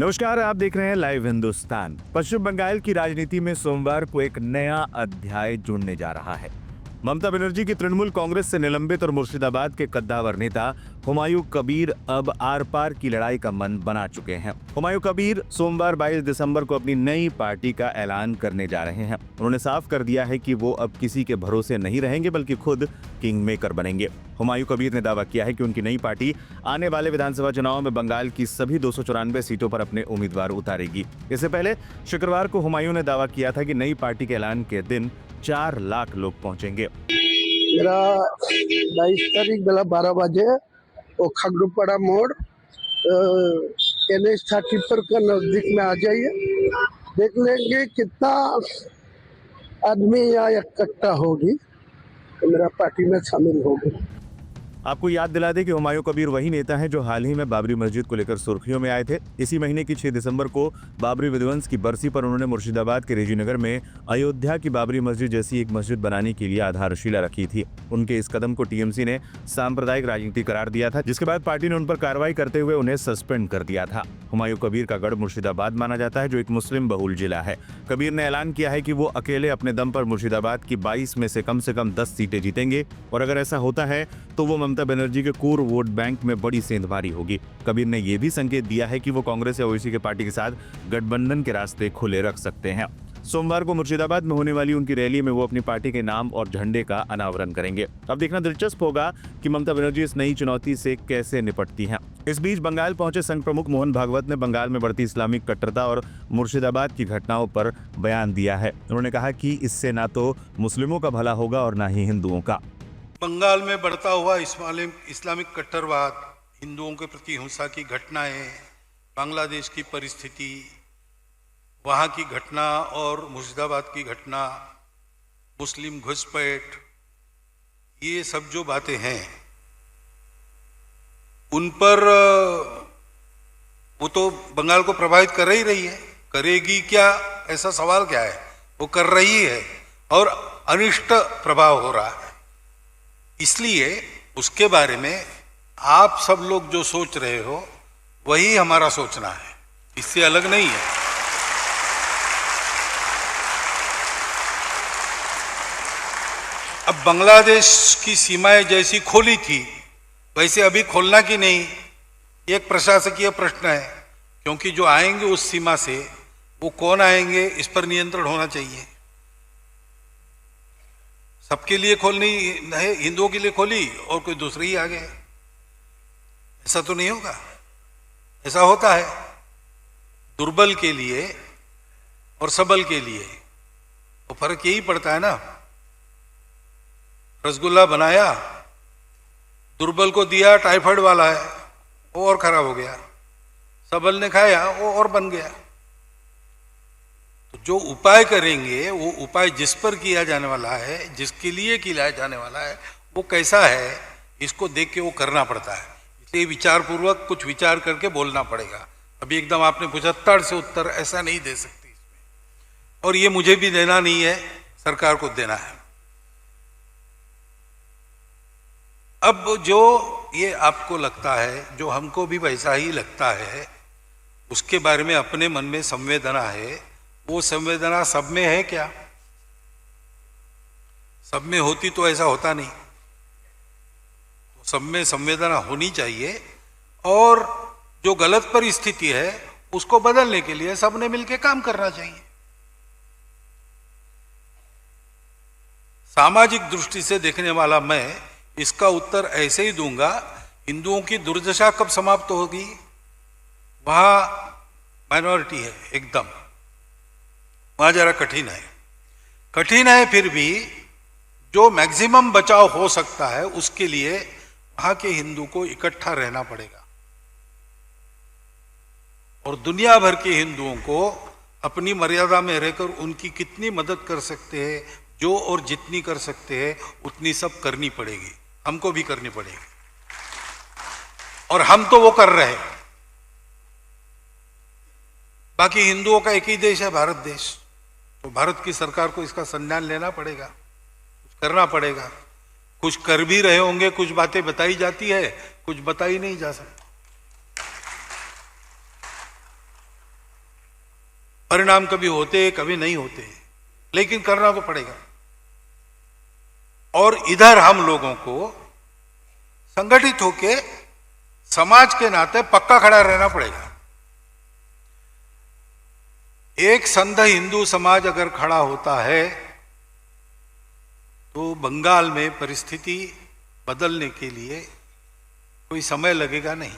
नमस्कार, आप देख रहे हैं लाइव हिंदुस्तान। पश्चिम बंगाल की राजनीति में सोमवार को एक नया अध्याय जुड़ने जा रहा है। ममता बनर्जी की तृणमूल कांग्रेस से निलंबित और मुर्शिदाबाद के कद्दावर नेता हुमायूं कबीर अब आर पार की लड़ाई का मन बना चुके हैं। हुमायूं कबीर सोमवार 22 दिसंबर को अपनी नई पार्टी का ऐलान करने जा रहे हैं। उन्होंने साफ कर दिया है कि वो अब किसी के भरोसे नहीं रहेंगे, बल्कि खुद किंग मेकर बनेंगे। हुमायूं कबीर ने दावा किया है कि उनकी नई पार्टी आने वाले विधानसभा चुनाव में बंगाल की सभी 294 सीटों पर अपने उम्मीदवार उतारेगी। इससे पहले शुक्रवार को हुमायूं ने दावा किया था कि नई पार्टी के ऐलान के दिन 4 लाख लोग पहुंचेंगे। मेरा 22 तारीख बेला 12 बजे वो खगड़ूपड़ा मोड़ NH 34 का नजदीक में आ जाइए। देख लेंगे कितना आदमी यहाँ इकट्ठा होगी तो मेरा पार्टी में शामिल होगी। आपको याद दिला दें कि हुमायूं कबीर वही नेता हैं जो हाल ही में बाबरी मस्जिद को लेकर सुर्खियों में आए थे। इसी महीने की 6 दिसंबर को बाबरी विध्वंस की बरसी पर उन्होंने मुर्शिदाबाद के रेजीनगर में अयोध्या की बाबरी मस्जिद जैसी एक मस्जिद बनाने के लिए आधारशिला रखी थी। उनके इस कदम को टीएमसी ने सांप्रदायिक राजनीति करार दिया था, जिसके बाद पार्टी ने उन पर कार्रवाई करते हुए उन्हें सस्पेंड कर दिया था। हुमायूं कबीर का गढ़ मुर्शिदाबाद माना जाता है, जो एक मुस्लिम बहुल जिला है। कबीर ने ऐलान किया है कि वो अकेले अपने दम पर मुर्शिदाबाद की 22 में से कम 10 सीटें जीतेंगे, और अगर ऐसा होता है तो वो ममता बनर्जी के कोर वोट बैंक में बड़ी सेंधमारी होगी। कबीर ने यह भी संकेत दिया है कि वो कांग्रेस या ओवैसी के पार्टी के साथ गठबंधन के रास्ते खुले रख सकते हैं। सोमवार को मुर्शिदाबाद में होने वाली उनकी रैली में वो अपनी पार्टी के नाम और झंडे का अनावरण करेंगे। अब देखना दिलचस्प होगा कि ममता बनर्जी इस नई चुनौती से कैसे निपटती हैं। इस बीच बंगाल पहुंचे संघ प्रमुख मोहन भागवत ने बंगाल में बढ़ती इस्लामिक कट्टरता और मुर्शिदाबाद की घटनाओं पर बयान दिया है। उन्होंने कहा कि इससे ना तो मुस्लिमों का भला होगा और ना ही हिंदुओं का। बंगाल में बढ़ता हुआ इस्लामिक कट्टरवाद, हिंदुओं के प्रति हिंसा की घटनाएं, बांग्लादेश की परिस्थिति, वहाँ की घटना और मुर्शिदाबाद की घटना, मुस्लिम घुसपैठ, ये सब जो बातें हैं उन पर वो तो बंगाल को प्रभावित कर ही रही है। करेगी क्या, ऐसा सवाल क्या है, वो कर रही है और अनिष्ट प्रभाव हो रहा है। इसलिए उसके बारे में आप सब लोग जो सोच रहे हो वही हमारा सोचना है, इससे अलग नहीं है। अब बांग्लादेश की सीमाएं जैसी खोली थी वैसे अभी खोलना की नहीं, एक प्रशासकीय प्रश्न है, क्योंकि जो आएंगे उस सीमा से वो कौन आएंगे इस पर नियंत्रण होना चाहिए। सबके लिए खोलनी है, हिंदुओं के लिए खोली और कोई दूसरे ही आ गए, ऐसा तो नहीं होगा। ऐसा होता है दुर्बल के लिए और सबल के लिए, तो फर्क यही पड़ता है ना। रसगुल्ला बनाया, दुर्बल को दिया, टाइफाइड वाला है, वो और खराब हो गया। सबल ने खाया, वो और बन गया। तो जो उपाय करेंगे वो उपाय जिस पर किया जाने वाला है, जिसके लिए किया जाने वाला है, वो कैसा है इसको देख के वो करना पड़ता है। इसलिए विचारपूर्वक कुछ विचार करके बोलना पड़ेगा। अभी एकदम आपने 75 से उत्तर ऐसा नहीं दे सकती इसमें, और ये मुझे भी देना नहीं है, सरकार को देना है। अब जो ये आपको लगता है, जो हमको भी वैसा ही लगता है, उसके बारे में अपने मन में संवेदना है, वो संवेदना सब में है क्या? सब में होती तो ऐसा होता नहीं। तो सब में संवेदना होनी चाहिए, और जो गलत परिस्थिति है उसको बदलने के लिए सबने मिलकर काम करना चाहिए। सामाजिक दृष्टि से देखने वाला मैं इसका उत्तर ऐसे ही दूंगा, हिंदुओं की दुर्दशा कब समाप्त होगी? वहां माइनॉरिटी है एकदम, वहां जरा कठिन है। फिर भी जो मैक्सिमम बचाव हो सकता है उसके लिए वहां के हिंदू को इकट्ठा रहना पड़ेगा, और दुनिया भर के हिंदुओं को अपनी मर्यादा में रहकर उनकी कितनी मदद कर सकते हैं, जो और जितनी कर सकते हैं उतनी सब करनी पड़ेगी, हमको भी करनी पड़ेगी। और हम तो वो कर रहे हैं। बाकी हिंदुओं का एक ही देश है, भारत देश। तो भारत की सरकार को इसका संज्ञान लेना पड़ेगा, कुछ करना पड़ेगा। कुछ कर भी रहे होंगे, कुछ बातें बताई जाती है, कुछ बताई नहीं जा सकती। परिणाम कभी होते कभी नहीं होते, लेकिन करना तो पड़ेगा। और इधर हम लोगों को संगठित होके समाज के नाते पक्का खड़ा रहना पड़ेगा। एक संघ हिंदू समाज अगर खड़ा होता है तो बंगाल में परिस्थिति बदलने के लिए कोई समय लगेगा नहीं।